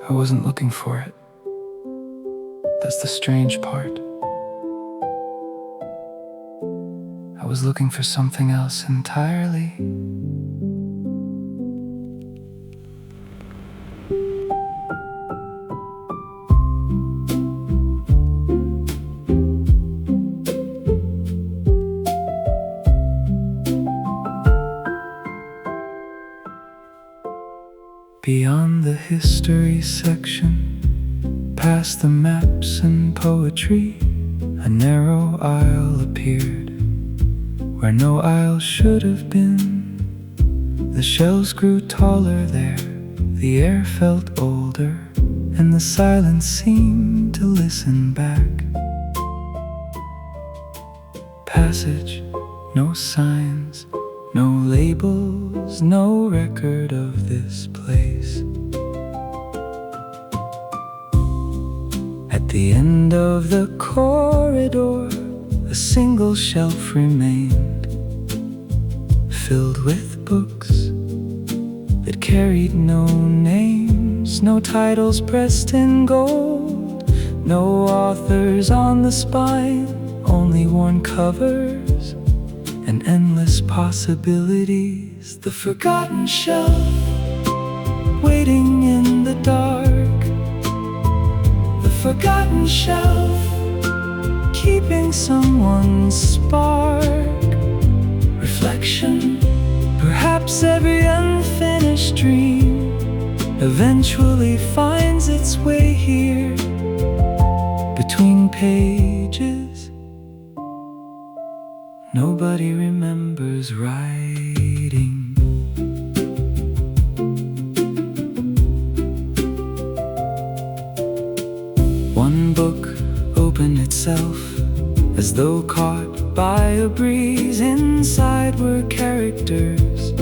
I wasn't looking for it. That's the strange part. I was looking for something else entirely. Beyond the history section, past the maps and poetry, a narrow aisle appeared where no aisle should have been. The shelves grew taller there, the air felt older, and the silence seemed to listen back. Passage, no signs, no labels, no record of this place. At the end of the corridor, a single shelf remained, filled with books that carried no names, no titles pressed in gold, no authors on the spine, only worn covers and endless possibilities. The forgotten shelf, waiting in the dark. The forgotten shelf, keeping someone's spark. Reflection, perhaps every unfinished dream eventually finds its way here, between pages nobody remembers writing. One book opened itself as though caught by a breeze. Inside were characters,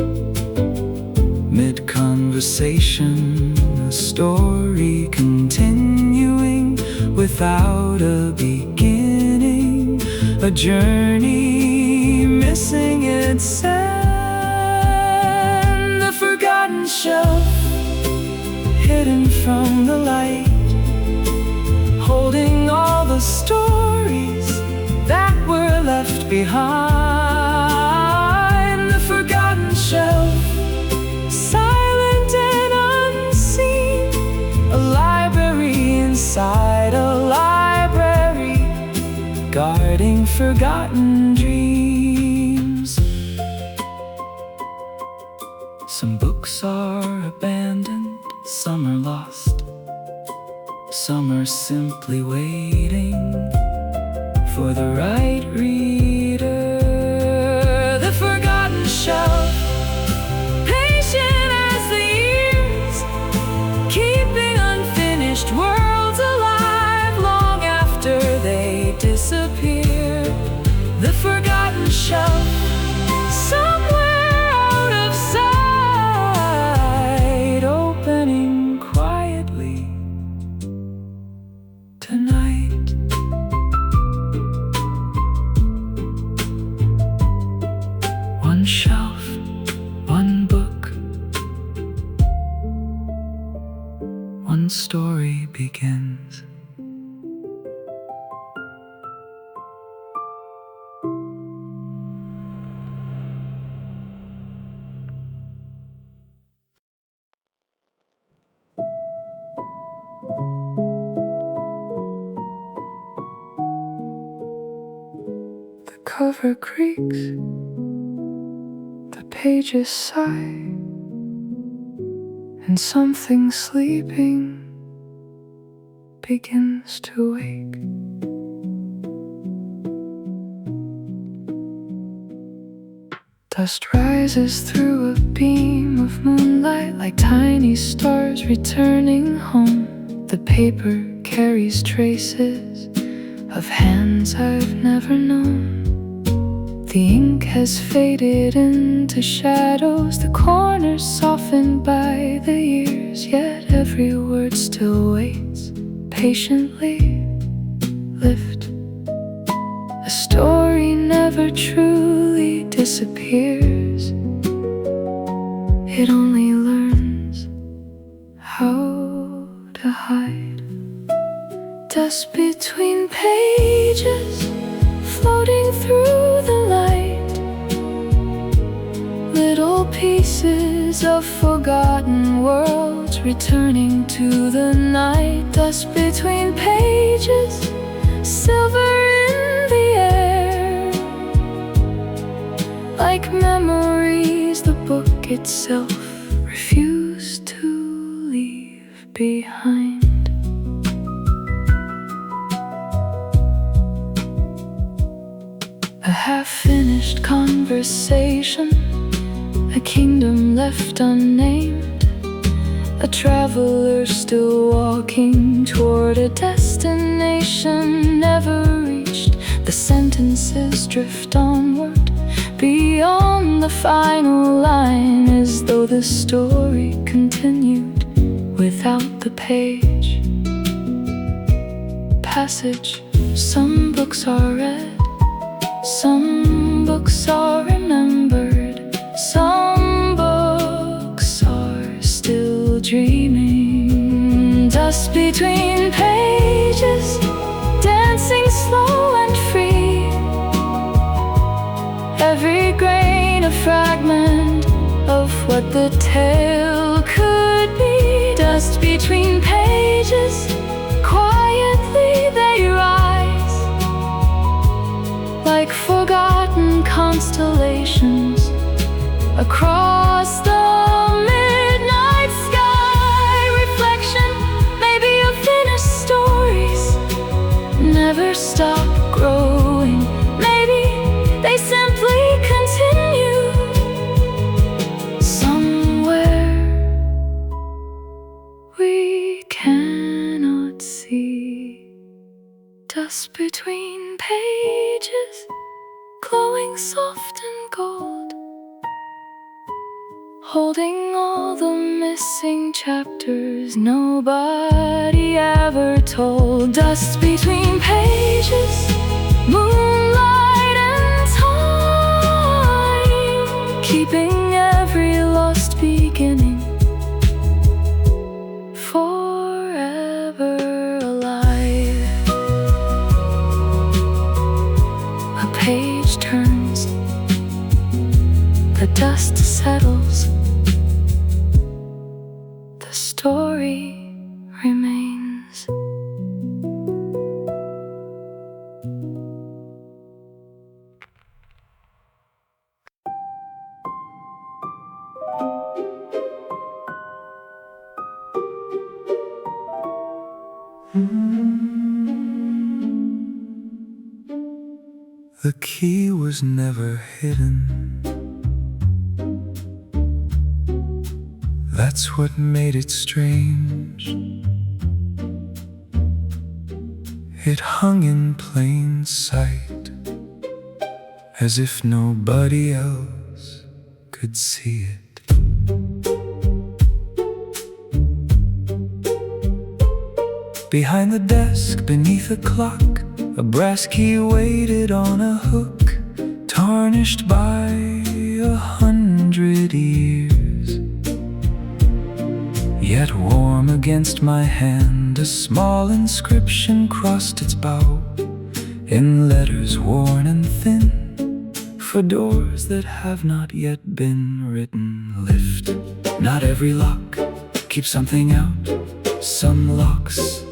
mid-conversation, a story continuing without a beginning, a journey missing its end. The forgotten shelf, hidden from the light, holding all the stories that were left behind. The forgotten shelf, silent and unseen, a library inside a library, guarding forgotten dreams. Some books are abandoned, some are lost, some are simply waiting for the right reader. The forgotten shelf, patient as the years, keeping unfinished worlds alive long after they disappear. The forgotten shelf, somewhere out of sight, opening quietly tonight. One shelf, one book, one story begins. The cover creaks, the pages sigh, and something sleeping begins to wake. Dust rises through a beam of moonlight like tiny stars returning home. The paper carries traces of hands I've never known. The ink has faded into shadows, the corners softened by the years, yet every word still waits patiently. Lift. A story never truly disappears, it only learns how to Dust between pages, floating through the light. Little pieces of forgotten worlds returning to the night. Dust between pages, silver in the air. Like memories, the book itself refused to leave behind. A half-finished conversation, a kingdom left unnamed, a traveler still walking toward a destination never reached. The sentences drift onward, beyond the final line, as though the story continued without the page. Passage. Some books are read, some books are remembered, some books are still dreaming. Dust between pages, dancing slow and free. Every grain a fragment of what the tale could be. Dust between pages, quietly they rise, like forgotten constellations across the midnight sky. Reflection, maybe of finished stories, never stop growing. Maybe they simply continue somewhere we cannot see. Dust between pages, glowing soft and gold, holding all the missing chapters nobody ever told. Dust between pages, moonlight and time, keeping every lost beginning forever alive. A page turns, the dust settles, the story remains. The key was never hidden. That's what made it strange. It hung in plain sight, as if nobody else could see it. Behind the desk, beneath a clock, a brass key waited on a hook, tarnished by 100 years. Yet warm against my hand, a small inscription crossed its bow, in letters worn and thin, for doors that have not yet been written. Lift. Not every lock keeps something out. Some locks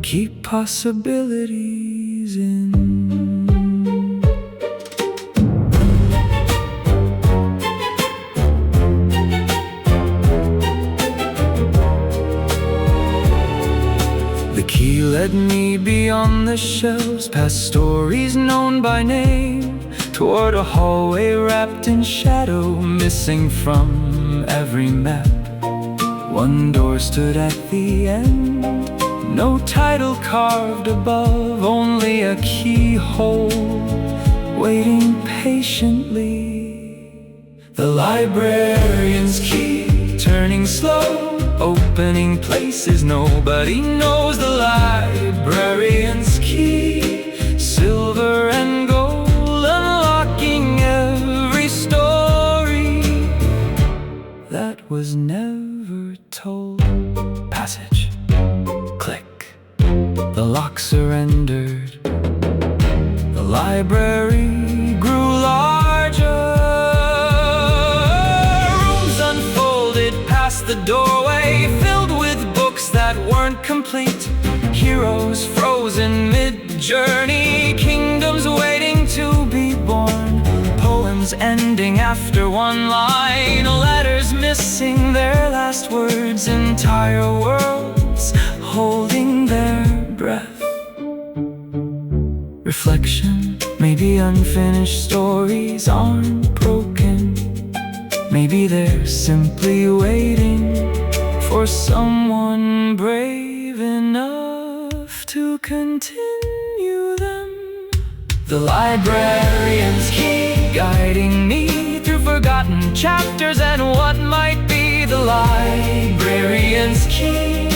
keep possibilities in. The key led me beyond the shelves, past stories known by name, toward a hallway wrapped in shadow, missing from every map. One door stood at the end, no title carved above, only a keyhole waiting patiently. The librarian's key, turning slow, opening places nobody knows. The librarian's key, silver and gold, unlocking every story that was never told. Passage. Click. the lock surrendered. The library grew larger. Rooms unfolded past the doorway, filled with books that weren't complete. Heroes frozen mid-journey, kingdoms waiting to be born. Poems ending after one line, letters missing their last words. Entire worlds holding their breath. Reflection, maybe unfinished stories aren't broken. Maybe they're simply waiting for someone brave enough to continue them. The librarian's key, guiding me through forgotten chapters and what might be. The librarian's key,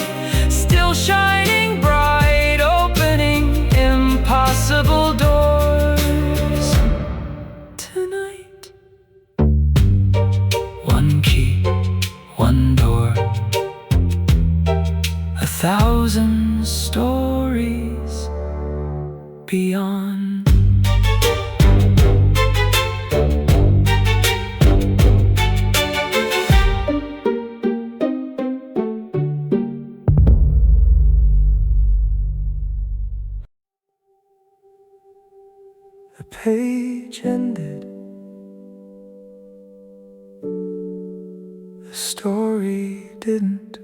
still shining bright, opening impossible doors. Tonight, one key, one door, 1,000 stories beyond. The page ended. The story didn't.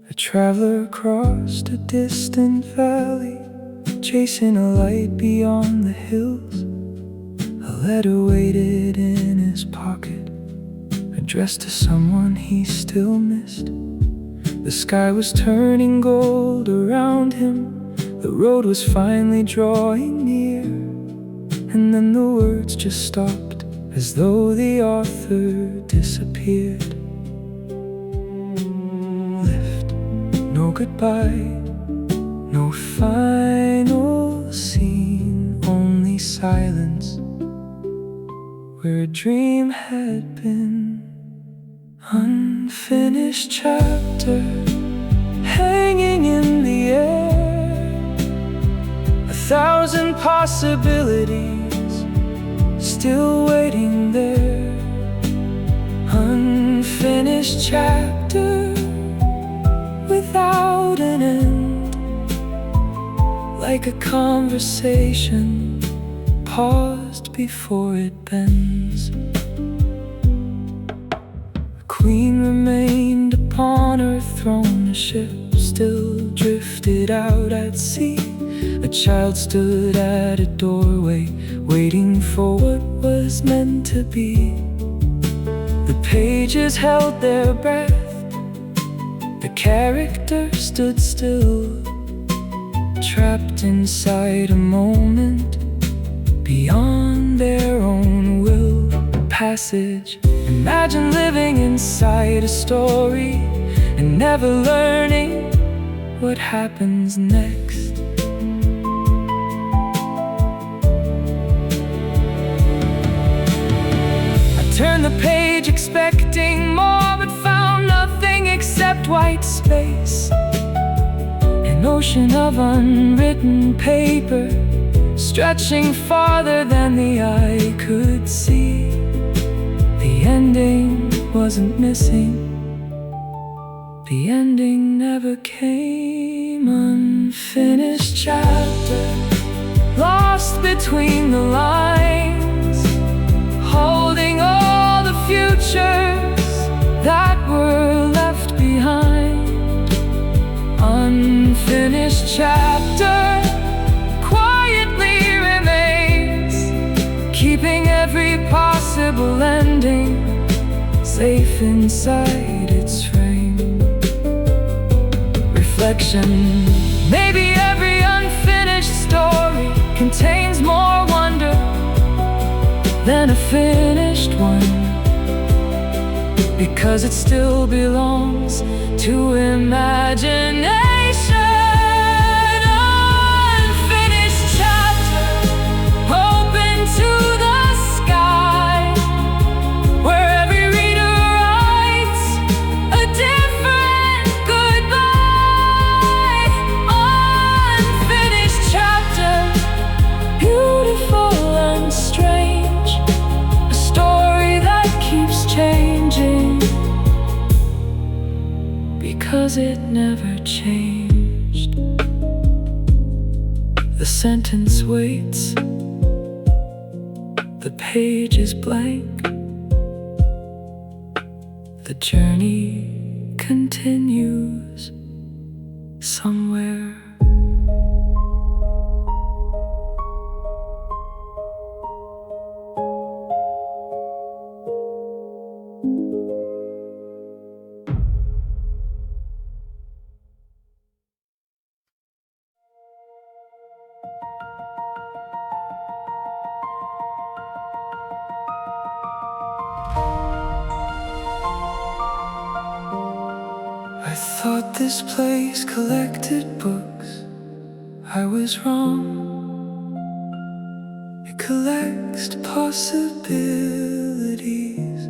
A traveler crossed a distant valley, chasing a light beyond the hills. A letter waited in his pocket, addressed to someone he still missed. The sky was turning gold around him, the road was finally drawing near. And then the words just stopped, as though the author disappeared. No goodbye, no final scene, only silence where a dream had been. Unfinished chapter hanging in the air, 1,000 possibilities still waiting there. Unfinished chapter without an end, like a conversation paused before it bends. A queen remained upon her throne, a ship still drifted out at sea. A child stood at a doorway, waiting for what was meant to be. The pages held their breath, the character stood still, trapped inside a moment beyond their own will. Passage, imagine living inside a story and never learning what happens next. I turned the page expecting more, but found nothing except white space. An ocean of unwritten paper, stretching farther than the eye could see. The ending wasn't missing, the ending never came. Unfinished chapter, lost between the lines, holding all the futures that were left behind. Unfinished chapter quietly remains, keeping every possible ending safe inside its frame. Reflection, maybe every unfinished story contains more wonder than a finished one. because it still belongs to imagination. Unfinished chapter, open to the sky, where every reader writes a different goodbye. Unfinished chapter, beautiful and strange, a story that keeps changing, because it never changed. The sentence waits, the page is blank, the journey continues somewhere. I thought this place collected books. I was wrong. It collects possibilities.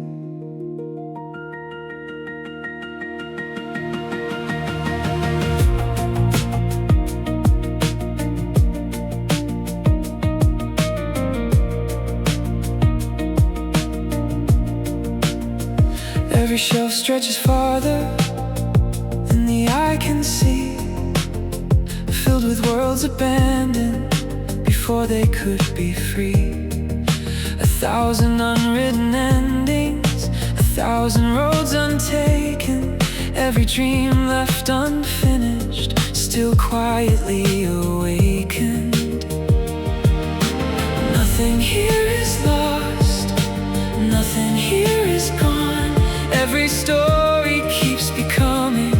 Every shelf stretches farther than the eye can see, filled with worlds abandoned before they could be free. 1,000 unwritten endings, 1,000 roads untaken, every dream left unfinished, still quietly awakened. Nothing here is lost, nothing here is gone. Every story keeps becoming,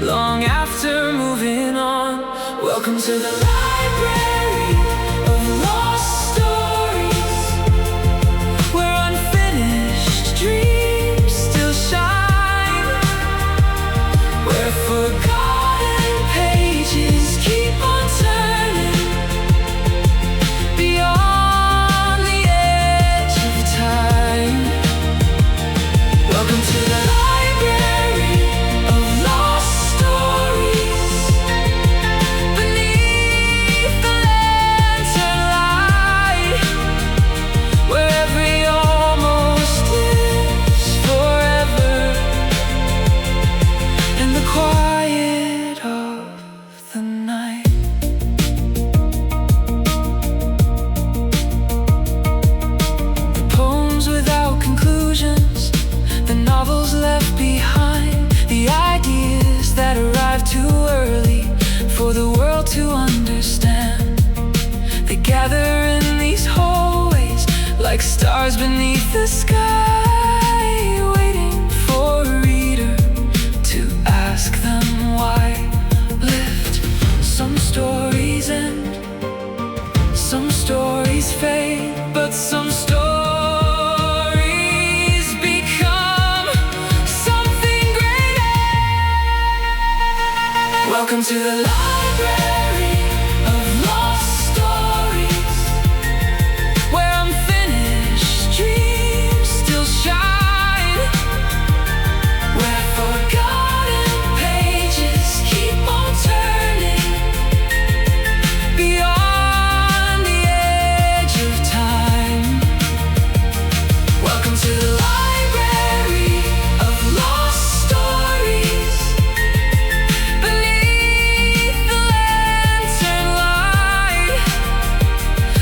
long after moving on. Welcome to the library of lost stories, where unfinished dreams still shine, where forgotten pages keep on turning beyond the edge of time. Welcome to the library of lost stories, beneath the lantern light, where every almost lives forever in the quiet of the night. The poems without conclusions, the novels left behind, the ideas that arrived too early for the world to understand. They gather in these hallways like stars beneath the sky, waiting for a reader to ask them why. Lift. Some stories end, some stories fade, but some stories become something greater. Welcome to the library of lost stories, where unfinished dreams still shine, where forgotten pages keep on turning beyond the edge of time. Welcome to the library of lost stories, beneath the lantern light,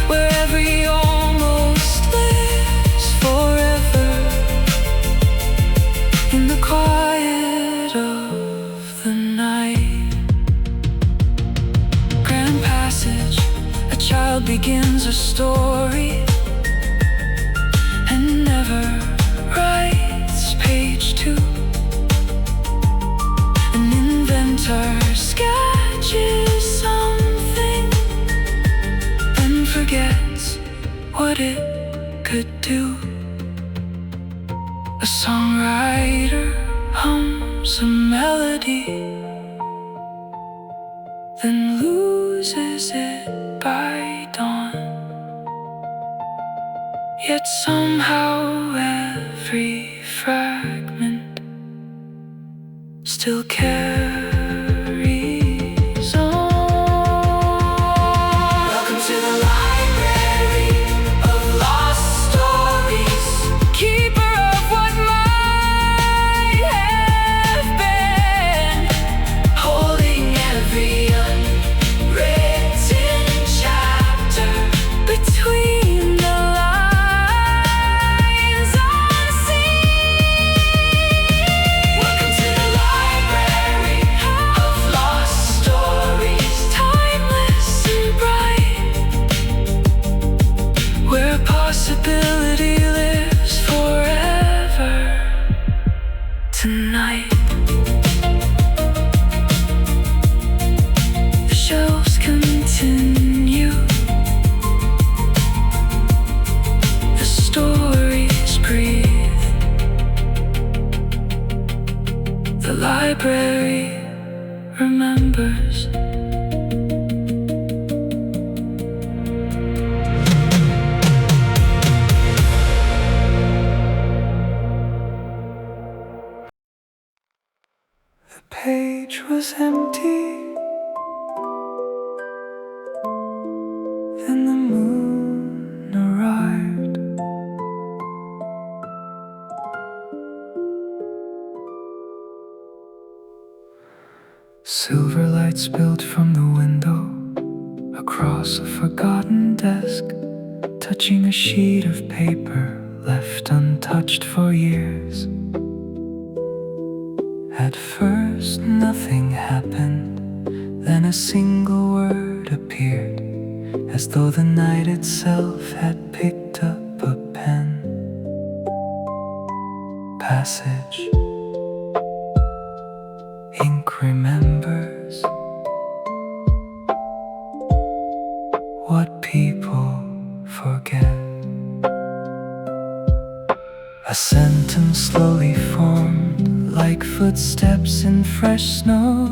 where every almost lives forever in the quiet of the night. Grand passage, a child begins a story and never writes page 2. An inventor sketches something, then forgets what it could do. A A songwriter hums a melody, then loses it by dawn. Yet somehow every fragment still carries on. Welcome to the library of lost stories, keeper of what might have been, holding every unwritten chapter between the lines unseen. Welcome to the library of lost stories, timeless and bright, where possibility lives forever tonight. The shelves continue, the stories breathe. The library remembers. The page was empty, then the moon arrived. Silver light spilled from the window across a forgotten desk, touching a sheet of paper left untouched for years. At first nothing happened, then a single word appeared, as though the night itself had picked up a pen. Passage. Ink remembers what people forget. A sentence slowly formed, like footsteps in fresh snow.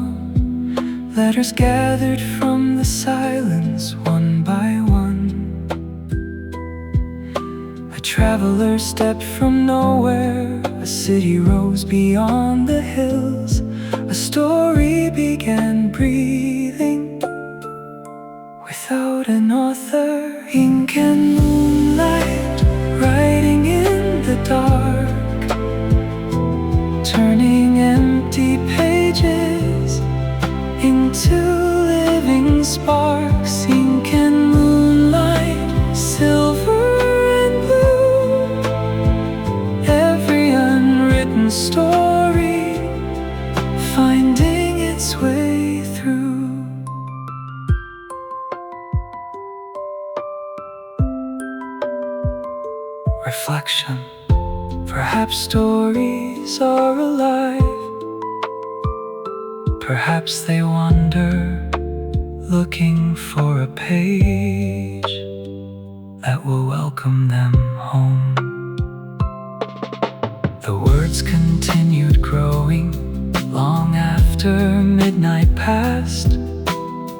Letters gathered from the silence, one by one. A traveler stepped from nowhere, a city rose beyond the hills. A story began breathing without an author. Ink and moonlight, writing in the dark, turning empty pages into living sparks. Ink and moonlight, silver and blue, every unwritten story finding its way through. Reflection. Perhaps stories are alive, perhaps they wander, looking for a page that will welcome them home. The words continued growing long after midnight passed.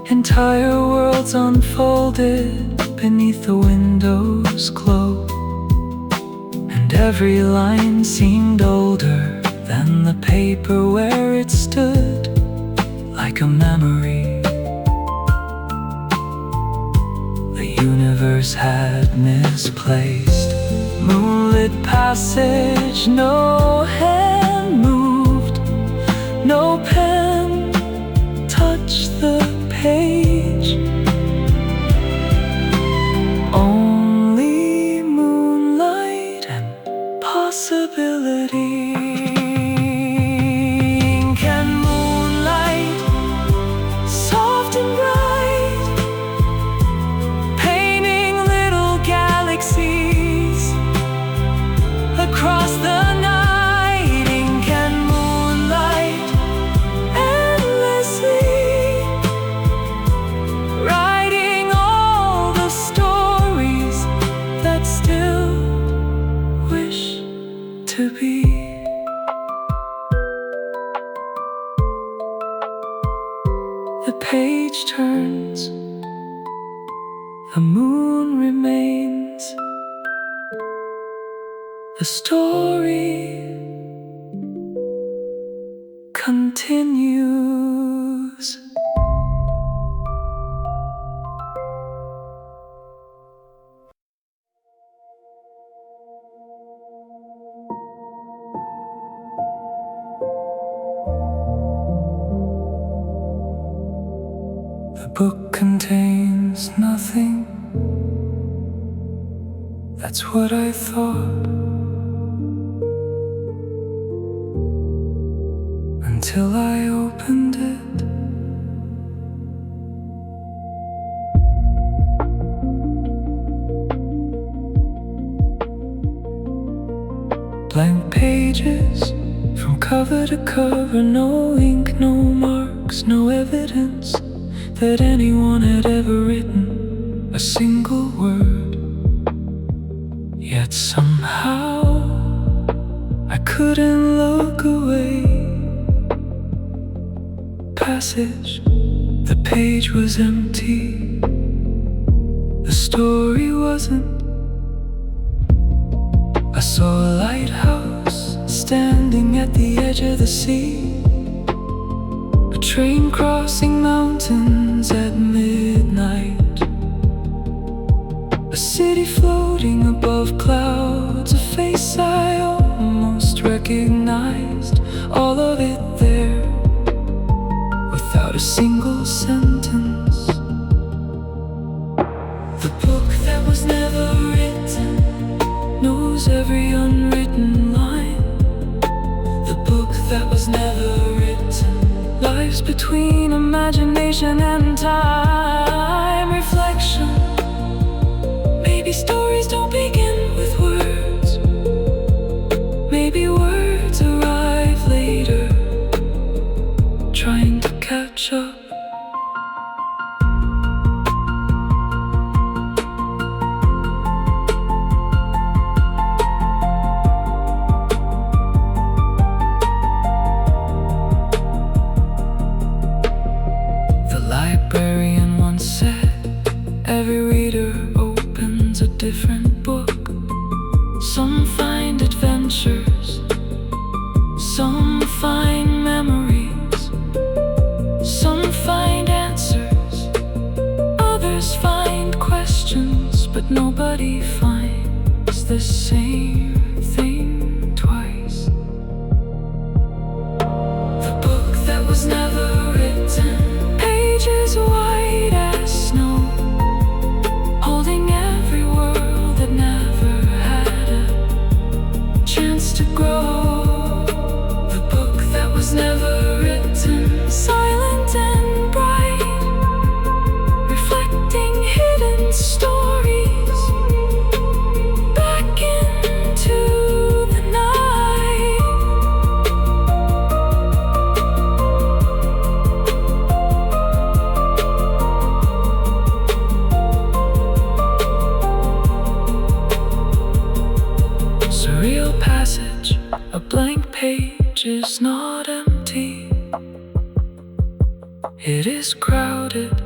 Entire worlds unfolded beneath the window's glow, and every line seemed older than the paper where it stood, like a memory the universe had misplaced. Moonlit passage, no hand moved, no pen touched the page. Only moonlight and possibility. Ink and moonlight, soft and bright, painting little galaxies across the night. Ink and moon remains. The story continues. The book contains nothing. That's what I thought, until I opened it. Blank pages from cover to cover, no ink, no marks, no evidence that anyone had ever written a single word. Yet somehow I couldn't look away. Passage, the page was empty. The story wasn't. I saw a lighthouse standing at the edge of the sea, a train crossing mountains at midnight, a city floating above clouds, a face I almost recognized, all of it there, without a single sentence. The book that was never written knows every unwritten line. The book that was never written lies between imagination and time. Reflection. Maybe stories don't begin with words. Maybe words arrive later, trying to catch up. The librarian once said, every reader opens a different book. Some find adventures, some find memories, some find answers, others find questions, but nobody finds the same thing twice. The book that was never written, pages white as snow, holding every world that never had a chance to grow. The book that was never written, silent and bright, reflecting hidden stories back into the night. Surreal passage, a blank page is not empty. It is crowded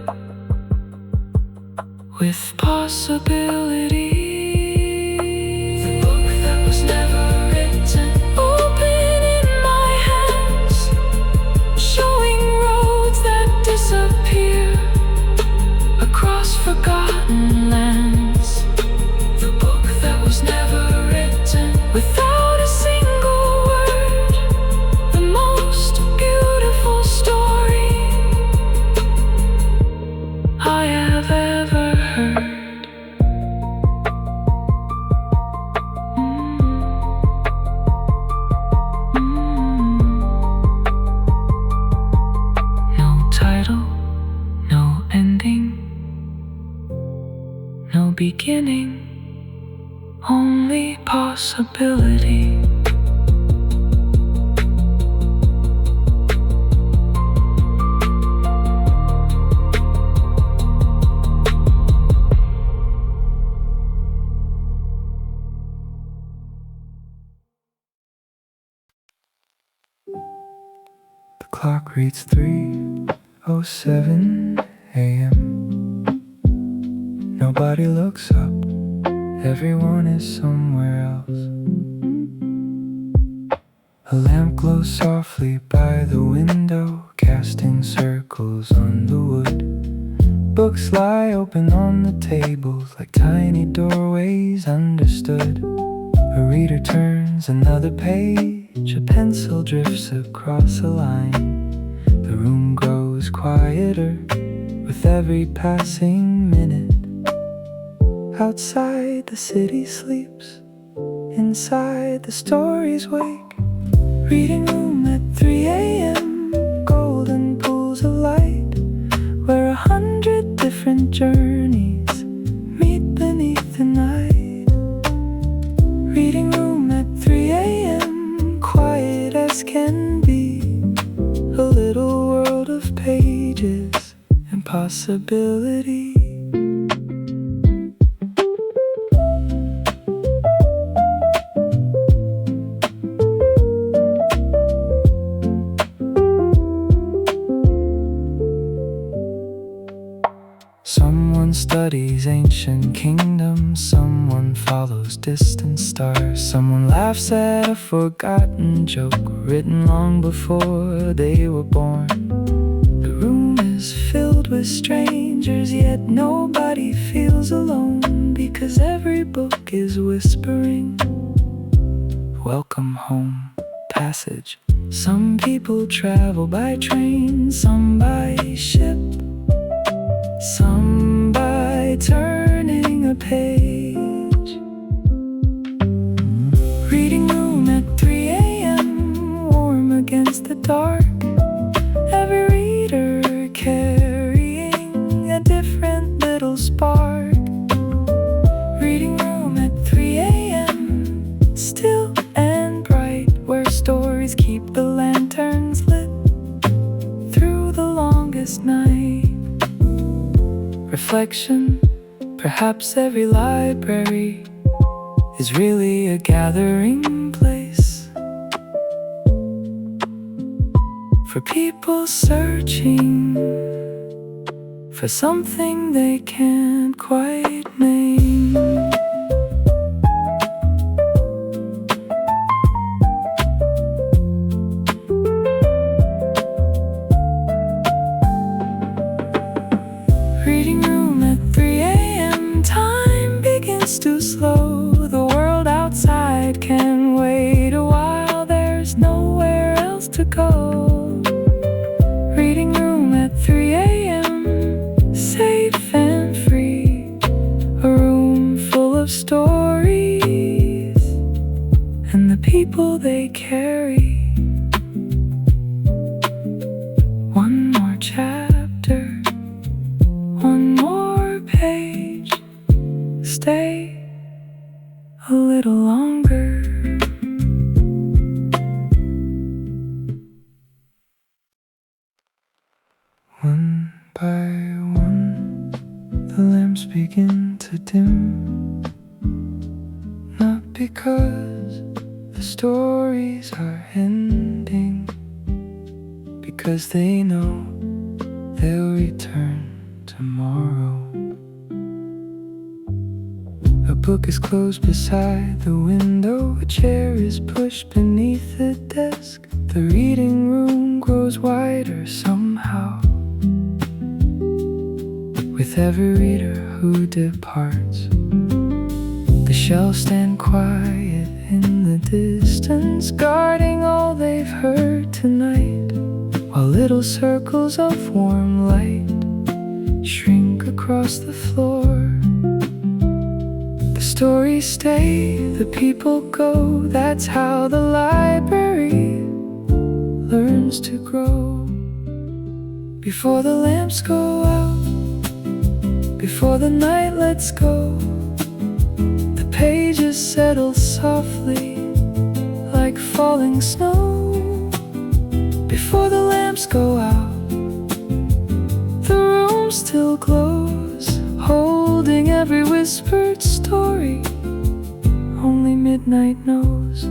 with possibility. The book that was never written, open in my hands, showing roads that disappear across forgotten lands. The book that was never written, without a single word, the most beautiful story I have ever heard. No title, no ending, no beginning, only possibility. The clock reads 3:07 a.m. Nobody looks up, everyone is somewhere else. A lamp glows softly by the window, casting circles on the wood. Books lie open on the tables like tiny doorways understood. A reader turns another page, a pencil drifts across a line. The room grows quieter with every passing minute. Outside the city sleeps, inside the stories wake. Reading room at 3 a.m., golden pools of light, where 100 different journeys meet beneath the night. Reading room at 3 a.m., quiet as can be, a little world of pages and possibility. Someone studies ancient kingdoms, someone follows distant stars, someone laughs at a forgotten joke written long before they were born. The room is filled with strangers, yet nobody feels alone, because every book is whispering, welcome home, passage. Some people travel by train, some by ship, some by turning a page. Reading room at 3 a.m., warm against the dark, every reader carrying a different little spark. Reading room at 3 a.m., still and bright, where stories keep the lanterns lit through the longest night. Reflection, perhaps every library is really a gathering place for people searching for something they can't quite name. Reading room at 3 a.m., time begins to slow. The world outside can wait a while, there's nowhere else to go. Reading room at 3 a.m., safe and free, a room full of stories and the people they carry. One more chapter, one more page, stay a little longer. One by one, the lamps begin to dim, not because the stories are ending, because they know they'll return tomorrow. A book is closed beside the window, a chair is pushed beneath the desk. The reading room grows wider somehow, with every reader who departs. The shelves stand quiet in the distance, guarding all they've heard tonight, while little circles of warm light shrink across the floor. The stories stay, the people go, that's how the library learns to grow. Before the lamps go out, before the night lets go, the pages settle softly like falling snow. Before the lamps go out, the room still glows, holding every whispered story only midnight knows.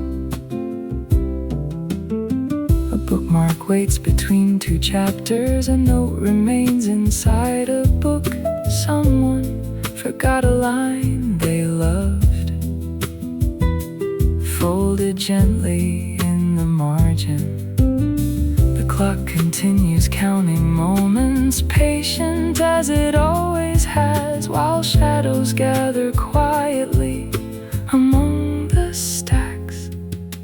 A bookmark waits between two chapters, a note remains inside a book. Someone forgot a line they loved, folded gently in the margin. The clock continues counting moments, patient as it always has, while shadows gather quietly among the stacks.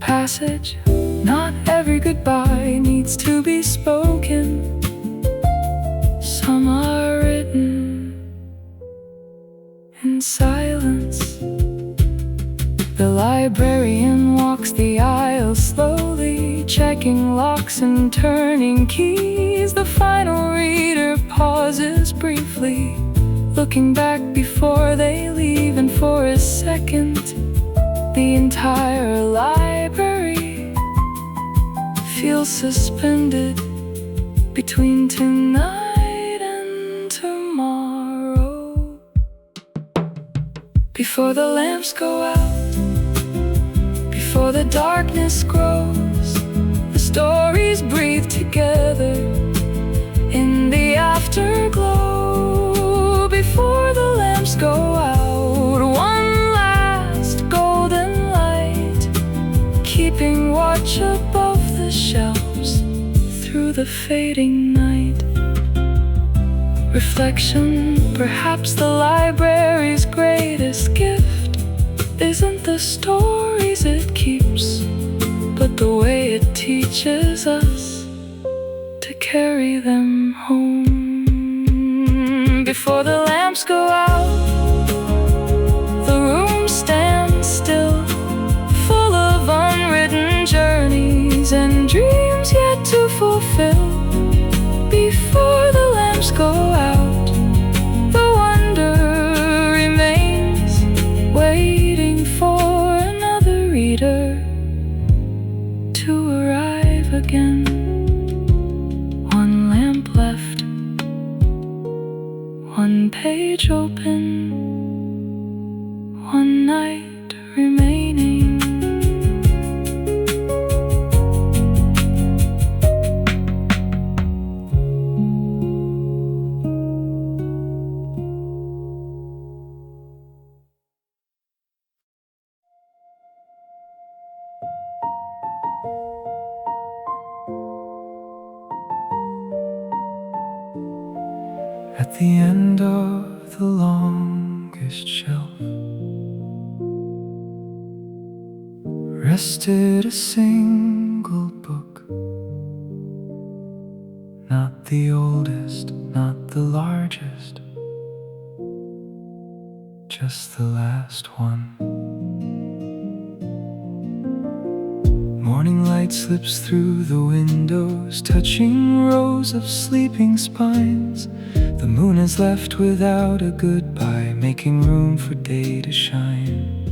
Passage, not every goodbye needs to be spoken. Some are written in silence. The librarian walks the aisle slowly, checking locks and turning keys. The final reader pauses briefly, looking back before they leave, and for a second the entire library feels suspended between tonight and tomorrow. Before the lamps go out, before the darkness grows, the stories breathe together in the afterglow. Before the lamps go out, one last golden light, keeping watch above the shelves through the fading night. Reflection, perhaps the library's greatest gift, isn't the stories it keeps, but the way it teaches us to carry them home. Before the lamps go out, the room stands still, full of unwritten journeys and dreams yet to fulfill. Before the lamps go out, the wonder remains, waiting for another reader to arrive again. One lamp left, one page open, one night remaining. At the end of the longest shelf rested a single book, not the oldest, not the largest, just the last one. Morning light slips through the windows, touching rows of sleeping spines. The moon is left without a goodbye, making room for day to shine.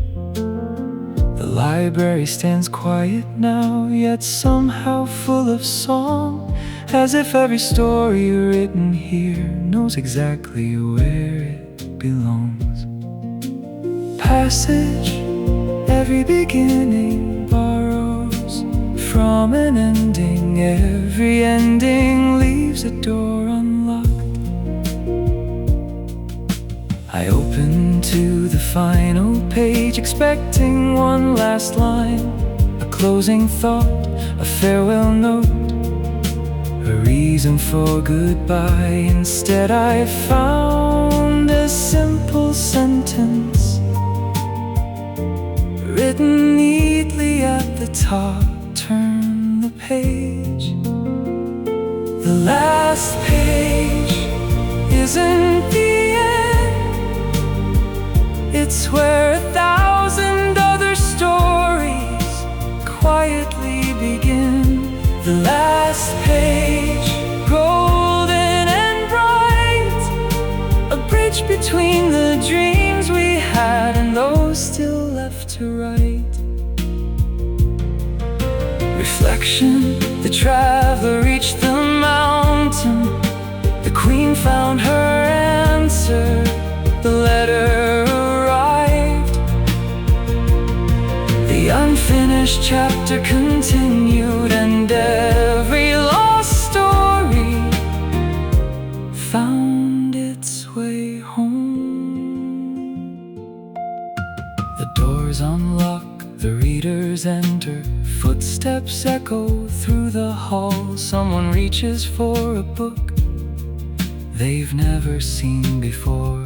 The library stands quiet now, yet somehow full of song, as if every story written here knows exactly where it belongs. Passage, every beginning borrows from an ending. Every ending leaves a door unlocked. I open to the final page, expecting one last line, a closing thought, a farewell note, a reason for goodbye. Instead I found a simple sentence written neatly at the top. Turn the page. The last page isn't the end, it's where 1,000 other stories quietly begin. The last page, golden and bright, a bridge between the dreams we had and those still left to write. Reflection, the traveler reached the mountain. The queen found her answer. The letter arrived. The unfinished chapter continued, and every lost story found its way home. Doors unlock, the readers enter. Footsteps echo through the hall. Someone reaches for a book they've never seen before.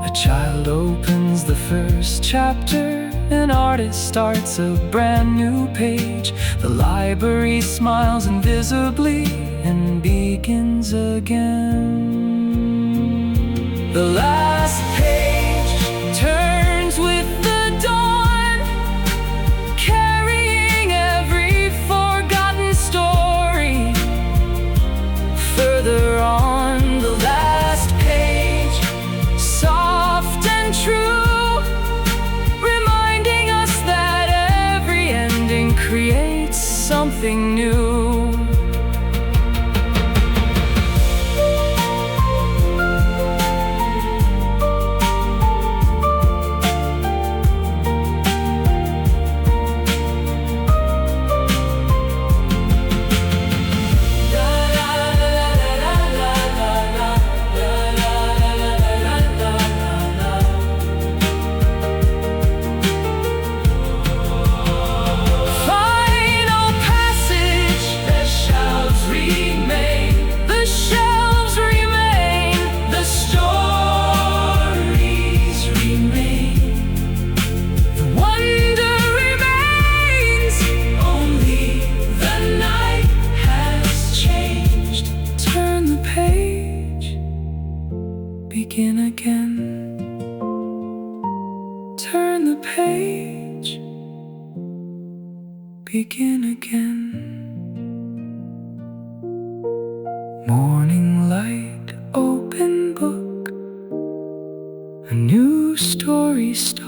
A child opens the first chapter. An artist starts a brand new page. The library smiles invisibly and begins again. The last page turns with the dawn, carrying every forgotten story. Further on, the last page, soft and true, reminding us that every ending creates something new. Begin again. Turn the page. Begin again. Morning light, open book. A new story starts.